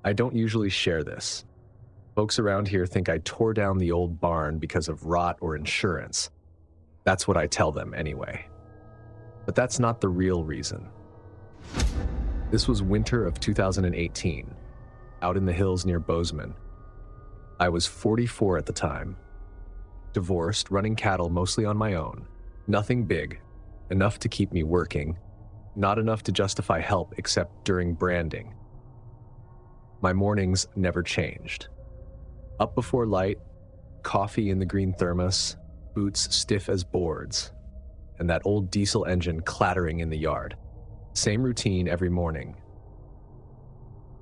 I don't usually share this. Folks around here think I tore down the old barn because of rot or insurance. That's what I tell them anyway. But that's not the real reason. This was winter of 2018, out in the hills near Bozeman. I was 44 at the time. Divorced, running cattle mostly on my own. Nothing big, enough to keep me working, not enough to justify help except during branding. My mornings never changed. Up before light, coffee in the green thermos, boots stiff as boards, and that old diesel engine clattering in the yard. Same routine every morning.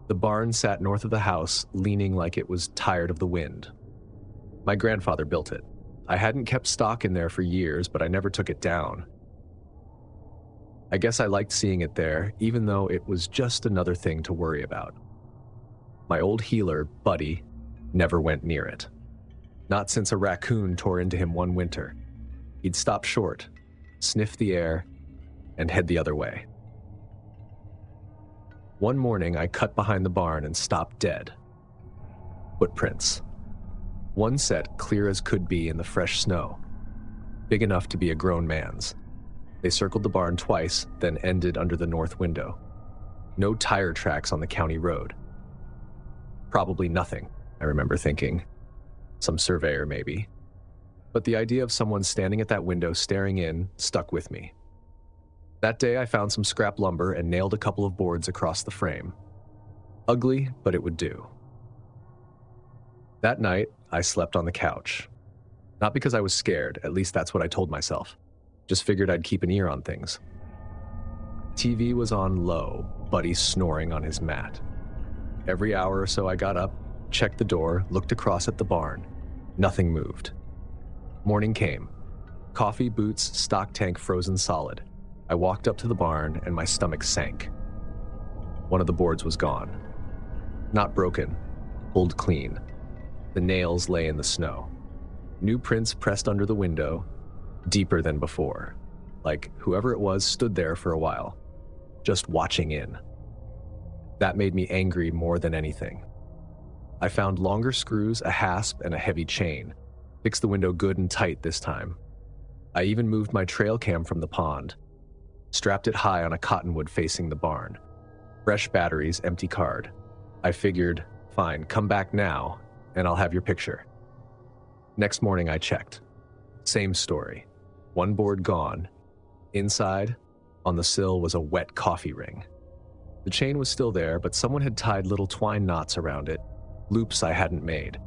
The barn sat north of the house, leaning like it was tired of the wind. My grandfather built it. I hadn't kept stock in there for years, but I never took it down. I guess I liked seeing it there, even though it was just another thing to worry about. My old healer, Buddy, never went near it. Not since a raccoon tore into him one winter. He'd stop short, sniff the air, and head the other way. One morning, I cut behind the barn and stopped dead. Footprints. One set clear as could be in the fresh snow, big enough to be a grown man's. They circled the barn twice, then ended under the north window. No tire tracks on the county road. Probably nothing, I remember thinking. Some surveyor, maybe. But the idea of someone standing at that window staring in stuck with me. That day, I found some scrap lumber and nailed a couple of boards across the frame. Ugly, but it would do. That night, I slept on the couch. Not because I was scared, at least that's what I told myself. Just figured I'd keep an ear on things. TV was on low, Buddy snoring on his mat. Every hour or so I got up, checked the door, looked across at the barn. Nothing moved. Morning came. Coffee, boots, stock tank frozen solid. I walked up to the barn and my stomach sank. One of the boards was gone. Not broken, pulled clean. The nails lay in the snow. New prints pressed under the window, deeper than before. Like whoever it was stood there for a while, just watching in. That made me angry more than anything. I found longer screws, a hasp, and a heavy chain. Fixed the window good and tight this time. I even moved my trail cam from the pond. Strapped it high on a cottonwood facing the barn. Fresh batteries, empty card. I figured, fine, come back now, and I'll have your picture. Next morning I checked. Same story. One board gone. Inside, on the sill, was a wet coffee ring. The chain was still there, but someone had tied little twine knots around it, loops I hadn't made.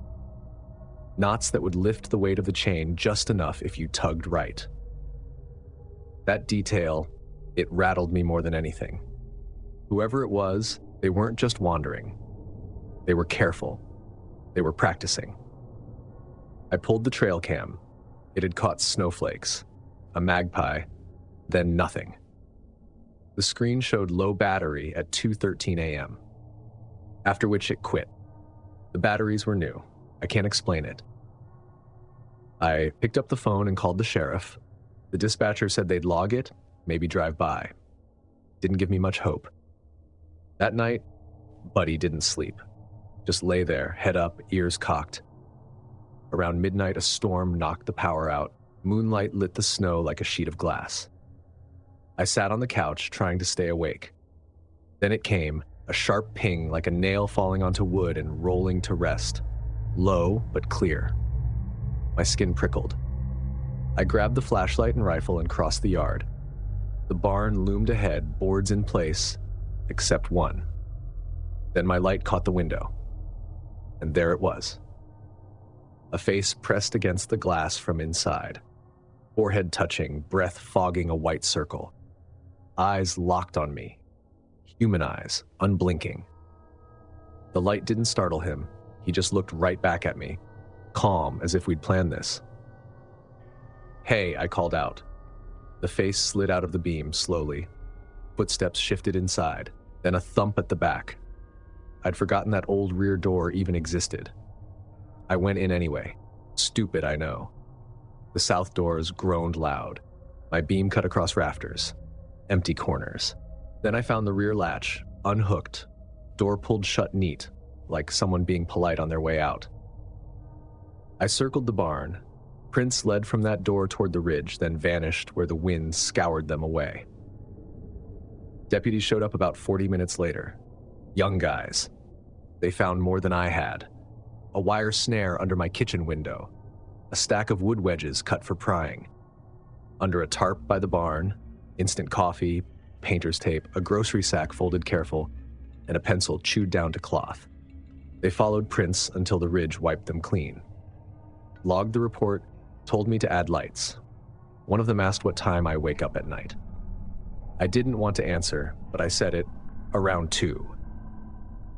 Knots that would lift the weight of the chain just enough if you tugged right. That detail, it rattled me more than anything. Whoever it was, they weren't just wandering. They were careful. They were practicing. I pulled the trail cam. It had caught snowflakes, a magpie, then nothing. The screen showed low battery at 2:13 a.m., after which it quit. The batteries were new. I can't explain it. I picked up the phone and called the sheriff. The dispatcher said they'd log it, maybe drive by. Didn't give me much hope. That night, Buddy didn't sleep. Just lay there, head up, ears cocked. Around midnight, a storm knocked the power out. Moonlight lit the snow like a sheet of glass. I sat on the couch, trying to stay awake. Then it came, a sharp ping like a nail falling onto wood and rolling to rest. Low, but clear. My skin prickled. I grabbed the flashlight and rifle and crossed the yard. The barn loomed ahead, boards in place, except one. Then my light caught the window. And there it was. A face pressed against the glass from inside. Forehead touching, breath fogging a white circle. Eyes locked on me. Human eyes, unblinking. The light didn't startle him. He just looked right back at me, calm as if we'd planned this. "Hey," I called out. The face slid out of the beam slowly. Footsteps shifted inside, then a thump at the back. I'd forgotten that old rear door even existed. I went in anyway. Stupid, I know. The south doors groaned loud. My beam cut across rafters. Empty corners. Then I found the rear latch, unhooked. Door pulled shut neat, like someone being polite on their way out. I circled the barn. Prince led from that door toward the ridge, then vanished where the wind scoured them away. Deputies showed up about 40 minutes later. Young guys. They found more than I had. A wire snare under my kitchen window. A stack of wood wedges cut for prying. Under a tarp by the barn, instant coffee, painter's tape, a grocery sack folded careful, and a pencil chewed down to cloth. They followed Prince until the ridge wiped them clean. Logged the report, told me to add lights. One of them asked what time I wake up at night. I didn't want to answer, but I said it, around 2.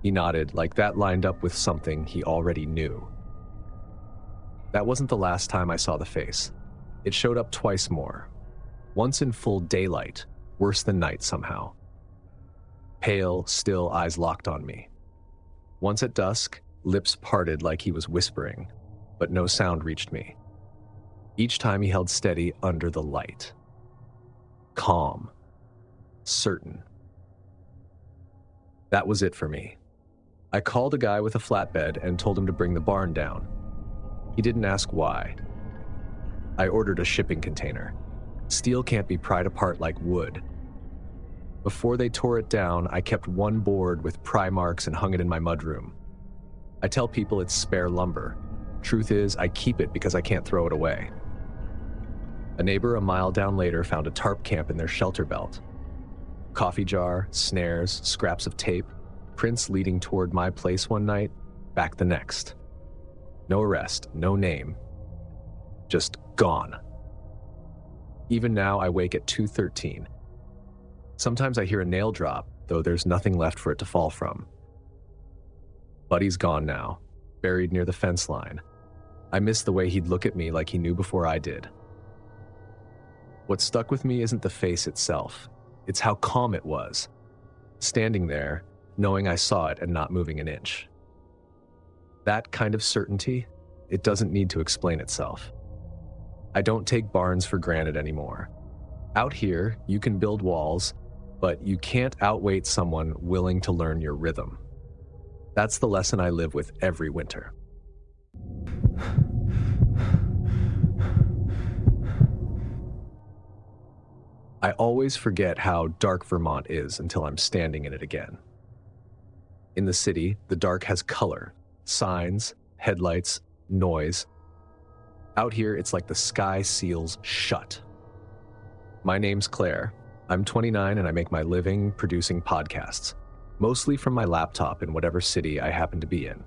He nodded, like that lined up with something he already knew. That wasn't the last time I saw the face. It showed up twice more. Once in full daylight, worse than night somehow. Pale, still eyes locked on me. Once at dusk, lips parted like he was whispering, but no sound reached me. Each time he held steady under the light. Calm. Certain. That was it for me. I called a guy with a flatbed and told him to bring the barn down. He didn't ask why. I ordered a shipping container. Steel can't be pried apart like wood. Before they tore it down, I kept one board with pry marks and hung it in my mudroom. I tell people it's spare lumber. Truth is, I keep it because I can't throw it away. A neighbor a mile down later found a tarp camp in their shelter belt. Coffee jar, snares, scraps of tape. Prince leading toward my place one night, back the next. No arrest, no name. Just gone. Even now, I wake at 2:13. Sometimes I hear a nail drop, though there's nothing left for it to fall from. Buddy's gone now, buried near the fence line. I miss the way he'd look at me like he knew before I did. What stuck with me isn't the face itself. It's how calm it was. Standing there, knowing I saw it and not moving an inch. That kind of certainty, it doesn't need to explain itself. I don't take barns for granted anymore. Out here, you can build walls, but you can't outweight someone willing to learn your rhythm. That's the lesson I live with every winter. I always forget how dark Vermont is until I'm standing in it again. In the city, the dark has color, signs, headlights, noise. Out here, it's like the sky seals shut. My name's Claire. I'm 29 and I make my living producing podcasts, mostly from my laptop in whatever city I happen to be in.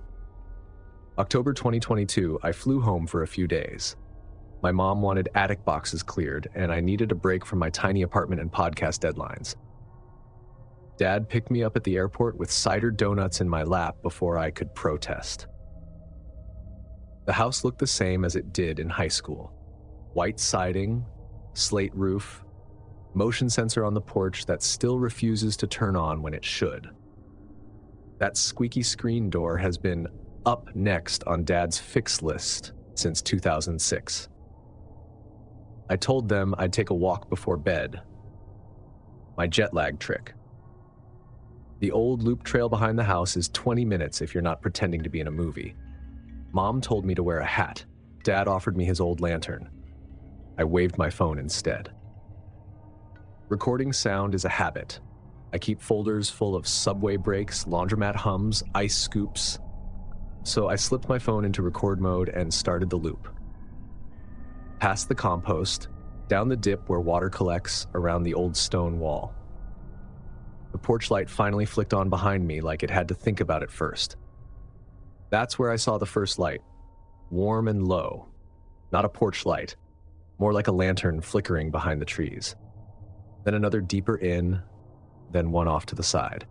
October 2022, I flew home for a few days. My mom wanted attic boxes cleared, and I needed a break from my tiny apartment and podcast deadlines. Dad picked me up at the airport with cider donuts in my lap before I could protest. The house looked the same as it did in high school. White siding, slate roof, motion sensor on the porch that still refuses to turn on when it should. That squeaky screen door has been up next on Dad's fix list since 2006. I told them I'd take a walk before bed. My jet lag trick. The old loop trail behind the house is 20 minutes if you're not pretending to be in a movie. Mom told me to wear a hat. Dad offered me his old lantern. I waved my phone instead. Recording sound is a habit. I keep folders full of subway breaks, laundromat hums, ice scoops. So I slipped my phone into record mode and started the loop. Past the compost, down the dip where water collects around the old stone wall. The porch light finally flicked on behind me like it had to think about it first. That's where I saw the first light, warm and low. Not a porch light, more like a lantern flickering behind the trees. Then another deeper in, then one off to the side.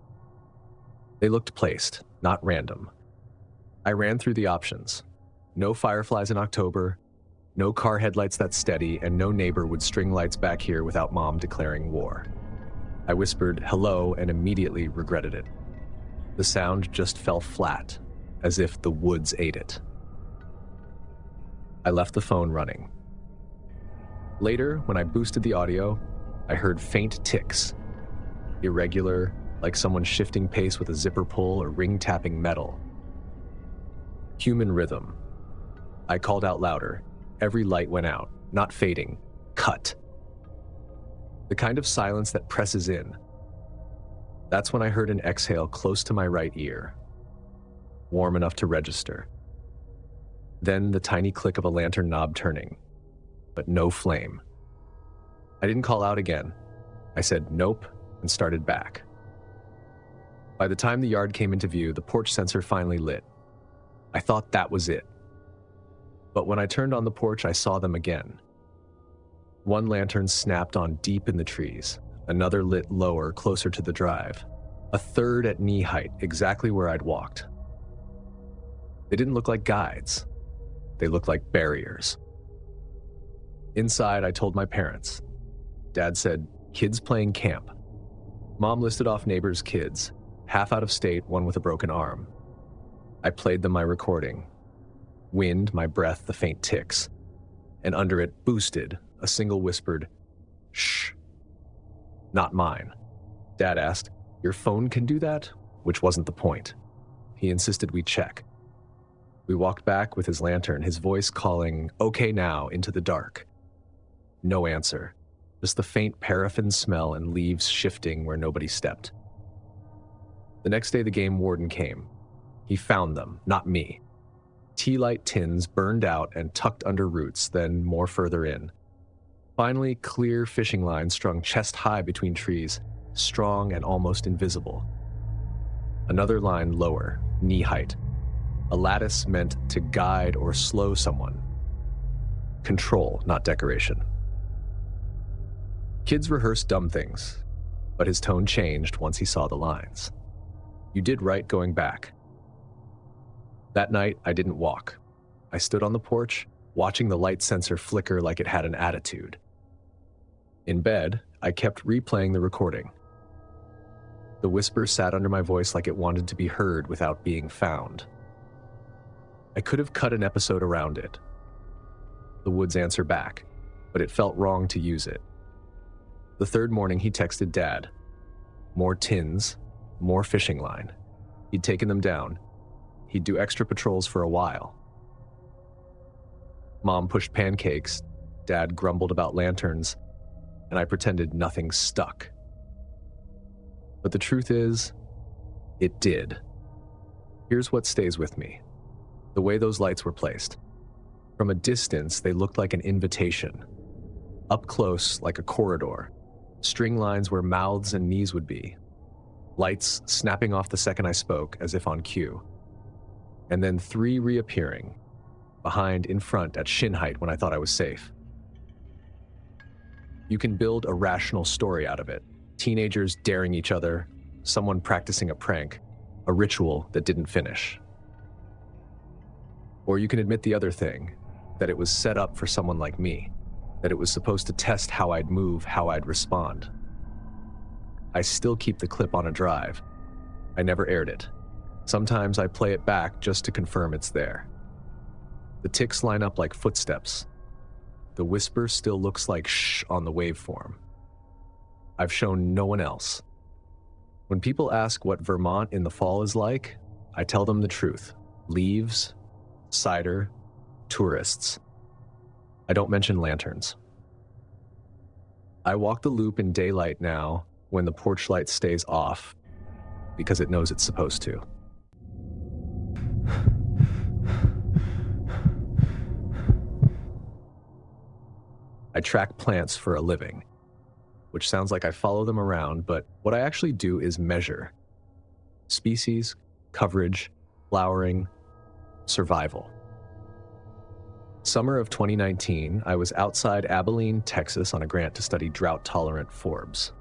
They looked placed, not random. I ran through the options. No fireflies in October, no car headlights that steady, and no neighbor would string lights back here without Mom declaring war. I whispered hello and immediately regretted it. The sound just fell flat, as if the woods ate it. I left the phone running. Later, when I boosted the audio, I heard faint ticks. Irregular, like someone shifting pace with a zipper pull or ring-tapping metal. Human rhythm. I called out louder. Every light went out, not fading, cut. The kind of silence that presses in. That's when I heard an exhale close to my right ear, warm enough to register. Then the tiny click of a lantern knob turning, but no flame. I didn't call out again. I said nope and started back. By the time the yard came into view, the porch sensor finally lit. I thought that was it. But when I turned on the porch, I saw them again. One lantern snapped on deep in the trees, another lit lower, closer to the drive, a third at knee height, exactly where I'd walked. They didn't look like guides. They looked like barriers. Inside, I told my parents. Dad said, "Kids playing camp." Mom listed off neighbors' kids, half out of state, one with a broken arm. I played them my recording. Wind, my breath, the faint ticks. And under it, boosted, a single whispered, "Shh." Not mine. Dad asked, "Your phone can do that?" Which wasn't the point. He insisted we check. We walked back with his lantern, his voice calling, "Okay now," into the dark. No answer. Just the faint paraffin smell and leaves shifting where nobody stepped. The next day, the game warden came. He found them, not me. Tea light tins burned out and tucked under roots, then more further in. Finally, clear fishing lines strung chest high between trees, strong and almost invisible. Another line lower, knee height. A lattice meant to guide or slow someone. Control, not decoration. Kids rehearse dumb things, but his tone changed once he saw the lines. You did right going back. That night, I didn't walk. I stood on the porch, watching the light sensor flicker like it had an attitude. In bed, I kept replaying the recording. The whisper sat under my voice like it wanted to be heard without being found. I could have cut an episode around it. The woods answer back, but it felt wrong to use it. The third morning, he texted Dad. More tins, more fishing line. He'd taken them down. He'd do extra patrols for a while. Mom pushed pancakes, Dad grumbled about lanterns, and I pretended nothing stuck. But the truth is, it did. Here's what stays with me. The way those lights were placed. From a distance, they looked like an invitation. Up close, like a corridor. String lines where mouths and knees would be. Lights snapping off the second I spoke, as if on cue. And then 3 reappearing, behind, in front, at shin height when I thought I was safe. You can build a rational story out of it. Teenagers daring each other, someone practicing a prank, a ritual that didn't finish. Or you can admit the other thing, that it was set up for someone like me, that it was supposed to test how I'd move, how I'd respond. I still keep the clip on a drive. I never aired it. Sometimes I play it back just to confirm it's there. The ticks line up like footsteps. The whisper still looks like shh on the waveform. I've shown no one else. When people ask what Vermont in the fall is like, I tell them the truth. Leaves, cider, tourists. I don't mention lanterns. I walk the loop in daylight now when the porch light stays off because it knows it's supposed to. I track plants for a living, which sounds like I follow them around, but what I actually do is measure. Species, coverage, flowering, survival. Summer of 2019, I was outside Abilene, Texas on a grant to study drought-tolerant forbs.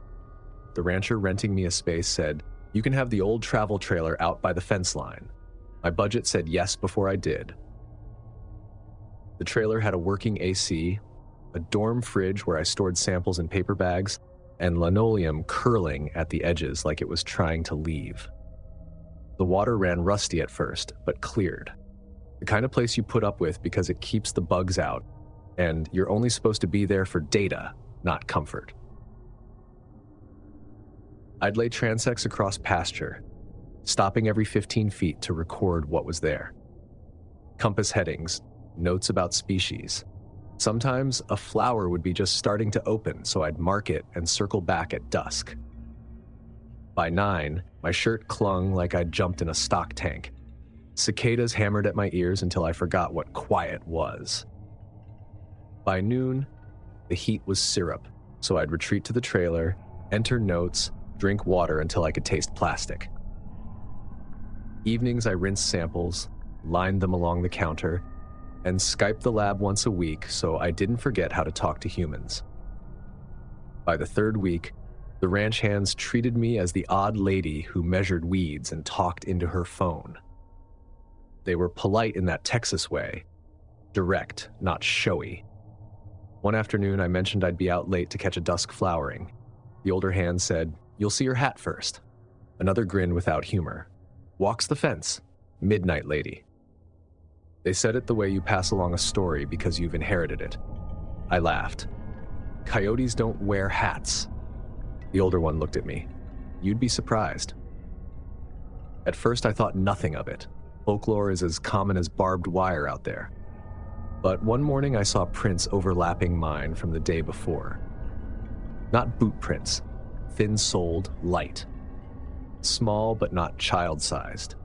The rancher renting me a space said, "You can have the old travel trailer out by the fence line." My budget said yes before I did. The trailer had a working AC, a dorm fridge where I stored samples in paper bags, and linoleum curling at the edges like it was trying to leave. The water ran rusty at first, but cleared. The kind of place you put up with because it keeps the bugs out, and you're only supposed to be there for data, not comfort. I'd lay transects across pasture, stopping every 15 feet to record what was there. compass headings, notes about species. Sometimes a flower would be just starting to open, so I'd mark it and circle back at dusk. By 9, my shirt clung like I'd jumped in a stock tank. Cicadas hammered at my ears until I forgot what quiet was. By noon, the heat was syrup, so I'd retreat to the trailer, enter notes, drink water until I could taste plastic. Evenings I rinsed samples, lined them along the counter, and Skyped the lab once a week so I didn't forget how to talk to humans. By the 3rd week, the ranch hands treated me as the odd lady who measured weeds and talked into her phone. They were polite in that Texas way, direct, not showy. One afternoon, I mentioned I'd be out late to catch a dusk flowering. The older hand said, "You'll see her hat first." Another grinned without humor. "Walks the fence. Midnight lady." They said it the way you pass along a story because you've inherited it. I laughed. "Coyotes don't wear hats." The older one looked at me. "You'd be surprised." At first, I thought nothing of it. Folklore is as common as barbed wire out there. But one morning I saw prints overlapping mine from the day before. Not boot prints, thin-soled, light. Small but not child-sized.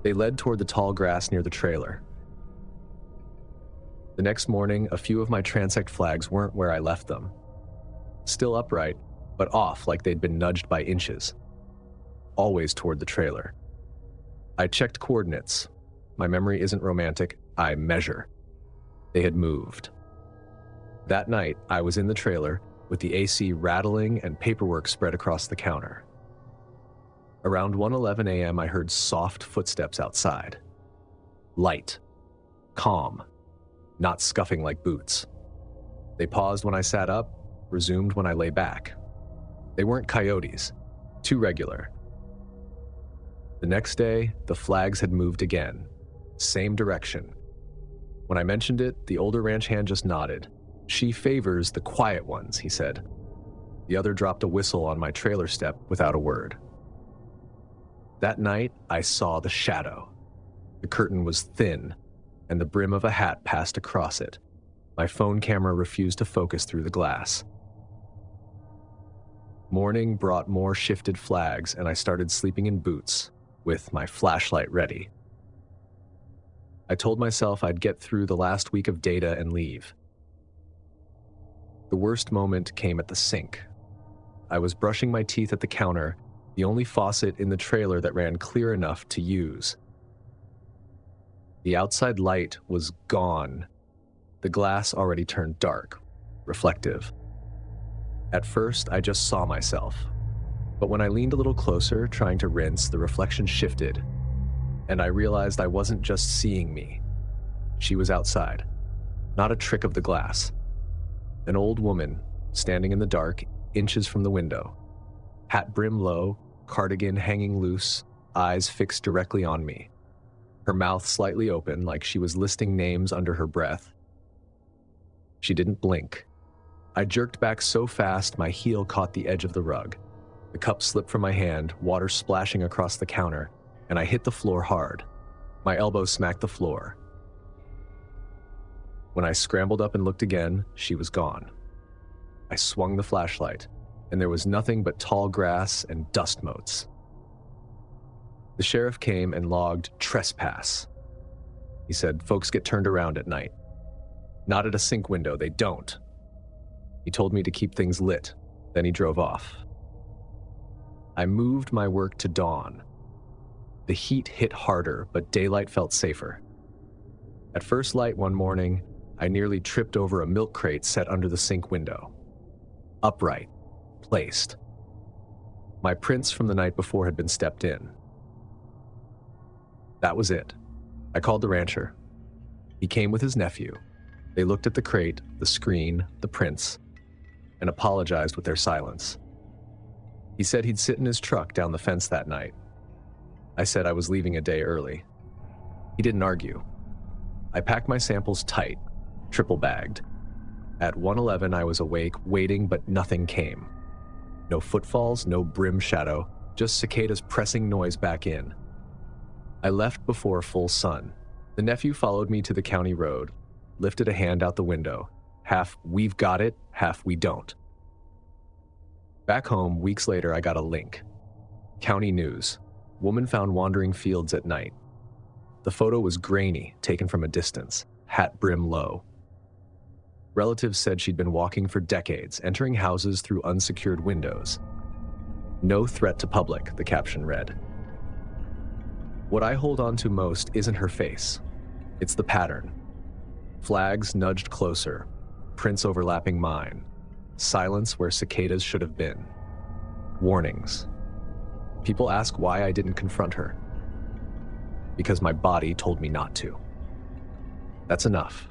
They led toward the tall grass near the trailer. The next morning, a few of my transect flags weren't where I left them. Still upright, but off like they'd been nudged by inches. Always toward the trailer. I checked coordinates. My memory isn't romantic, I measure. They had moved. That night, I was in the trailer with the AC rattling and paperwork spread across the counter. Around 1:11 a.m., I heard soft footsteps outside. Light. Calm. Not scuffing like boots. They paused when I sat up, resumed when I lay back. They weren't coyotes. Too regular. The next day, the flags had moved again. Same direction. When I mentioned it, the older ranch hand just nodded. "She favors the quiet ones," he said. The other dropped a whistle on my trailer step without a word. That night, I saw the shadow. The curtain was thin, and the brim of a hat passed across it. My phone camera refused to focus through the glass. Morning brought more shifted flags, and I started sleeping in boots, with my flashlight ready. I told myself I'd get through the last week of data and leave. The worst moment came at the sink. I was brushing my teeth at the counter, the only faucet in the trailer that ran clear enough to use. The outside light was gone. The glass already turned dark, reflective. At first, I just saw myself. But when I leaned a little closer, trying to rinse, the reflection shifted, and I realized I wasn't just seeing me. She was outside, not a trick of the glass. An old woman, standing in the dark, inches from the window. Hat brim low, cardigan hanging loose, eyes fixed directly on me. Her mouth slightly open, like she was listing names under her breath. She didn't blink. I jerked back so fast my heel caught the edge of the rug. The cup slipped from my hand, water splashing across the counter, and I hit the floor hard. My elbow smacked the floor. When I scrambled up and looked again, she was gone. I swung the flashlight, and there was nothing but tall grass and dust motes. The sheriff came and logged trespass. He said folks get turned around at night. Not at a sink window, they don't. He told me to keep things lit, then he drove off. I moved my work to dawn. The heat hit harder, but daylight felt safer. At first light one morning, I nearly tripped over a milk crate set under the sink window. Upright, placed. My prints from the night before had been stepped in. That was it. I called the rancher. He came with his nephew. They looked at the crate, the screen, the prints, and apologized with their silence. He said he'd sit in his truck down the fence that night. I said I was leaving a day early. He didn't argue. I packed my samples tight, triple bagged. At 1:11, I was awake, waiting, but nothing came. No footfalls, no brim shadow, just cicadas pressing noise back in. I left before full sun, The nephew followed me to the county road, lifted a hand out the window, half "we've got it," half "we don't." Back home, weeks later, I got a link. County news. Woman found wandering fields at night. The photo was grainy, taken from a distance, hat brim low. Relatives said she'd been walking for decades, entering houses through unsecured windows. "No threat to public," the caption read. What I hold on to most isn't her face. It's the pattern. Flags nudged closer, prints overlapping mine, silence where cicadas should have been. Warnings. People ask why I didn't confront her. Because my body told me not to. That's enough.